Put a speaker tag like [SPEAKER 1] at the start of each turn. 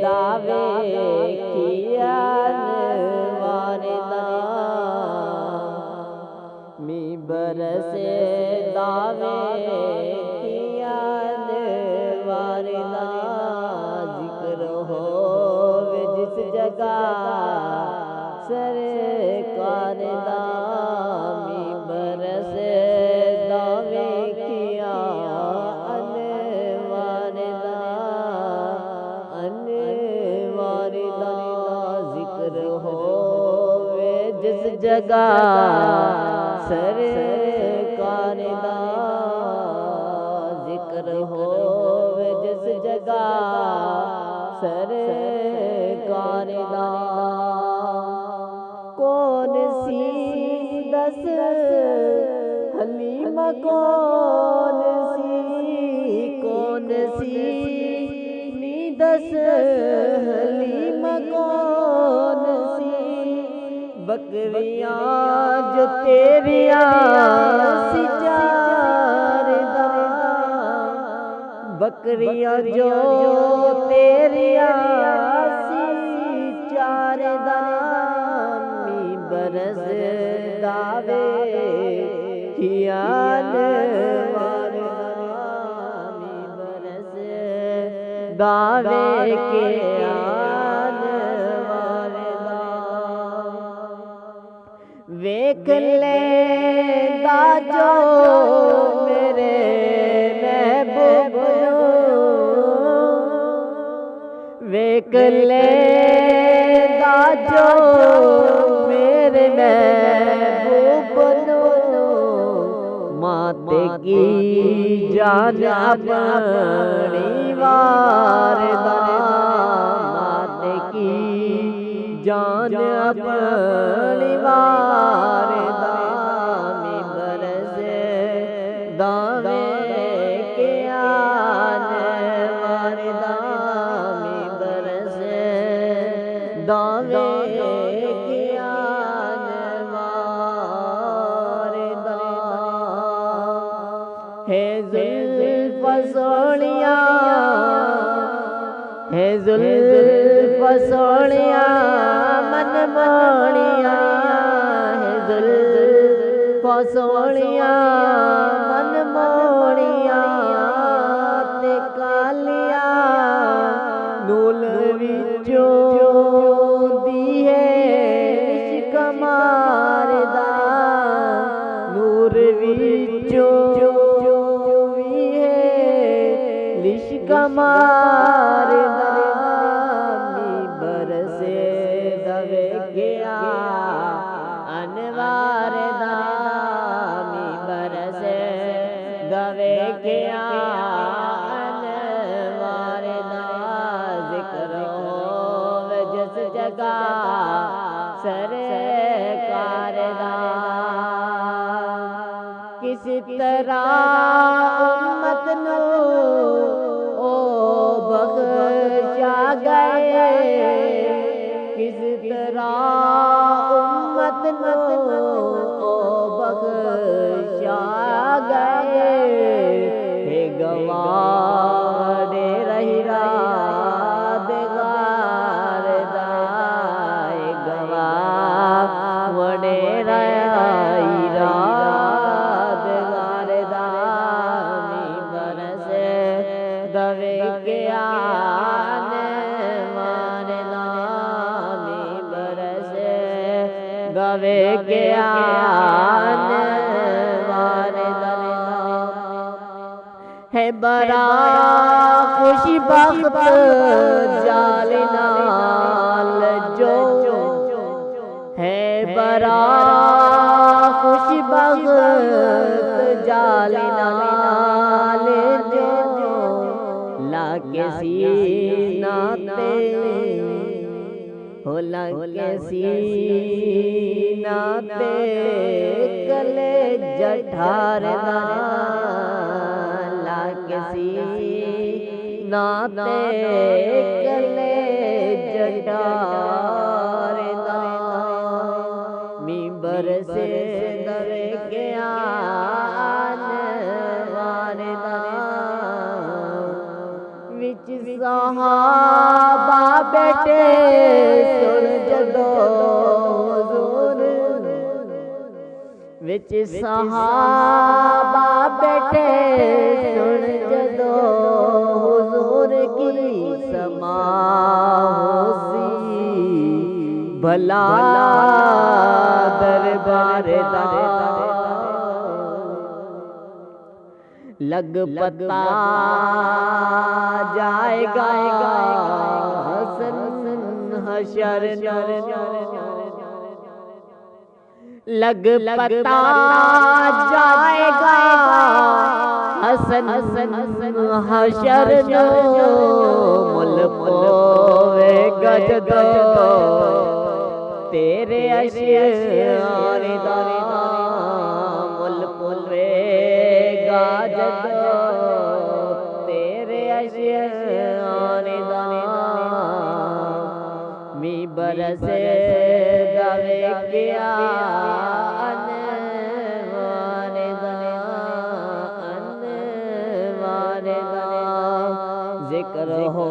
[SPEAKER 1] दावे कियान वारदा मिंबर से दावे कियान वारदा जिक्र हो जिस जगह सरकार दा मिंबर से दावे किया अनवारदा जिक्र हो जिस जगह सरकार दा जिक्र हो जिस जगह सरकार दा कौन सी दस हलीमा कौन सी नी दस हलीमा कौन सी बकरियां जो तेरिया सिजारदा बकरियां जो तेरिया सिजारदा बरस दावे कियान बरस दावे कियान वारदा वेख ले दाजो मेरे महबूब वेख ले दाजो मेरे महबूब माते की जान अपनी वारदा माते की जान अपनी वारदा मिंबर से दावे कियान वारदा मिंबर से दावे कियान वारदा है जुल्फ सोनिया है जुल्फ सोनिया मन मोनिया है जुल्फ सोनिया मन मोनिया ते कालिया नूल विचों दी है इश्क मारदा नूर विचों भी है इश्क मारदा मिंबर से दवे गया अनवारदा मिंबर से दवे गया अनवारदा जिक्र हो जिस जगह सरकार दा किस तरह उम्मत नो ओ बख्शा गए किस तरह उम्मत नो ओ बख्शा गए हे गवाह दे रही रादगारदा हे गवाह वडे रही रादगारदा मिंबर से दवे कियान वारदा मिंबर से दवे कियान वारदा है बड़ा खुशी बख्त जालिनाल जो है बड़ा खुशी बख्त जालिनाल जो लाके सीना ते हो लाके सीना ते कले जठारदा लाके सीना ते कले जठारदा मिंबर से दवे कियान वारदा विच सहाबा विच सहाबा बैठे सुन जदो हुजूर की समा होसी भला दरबार दा लग पता जाएगा हसन हशर लग पता जाएगा हसन हशर मुल पोवे गजदो तेरे अशयार दा मुल पोवे गजदो तेरे अशयार दा मी बरसे दवे किया जिक्र हो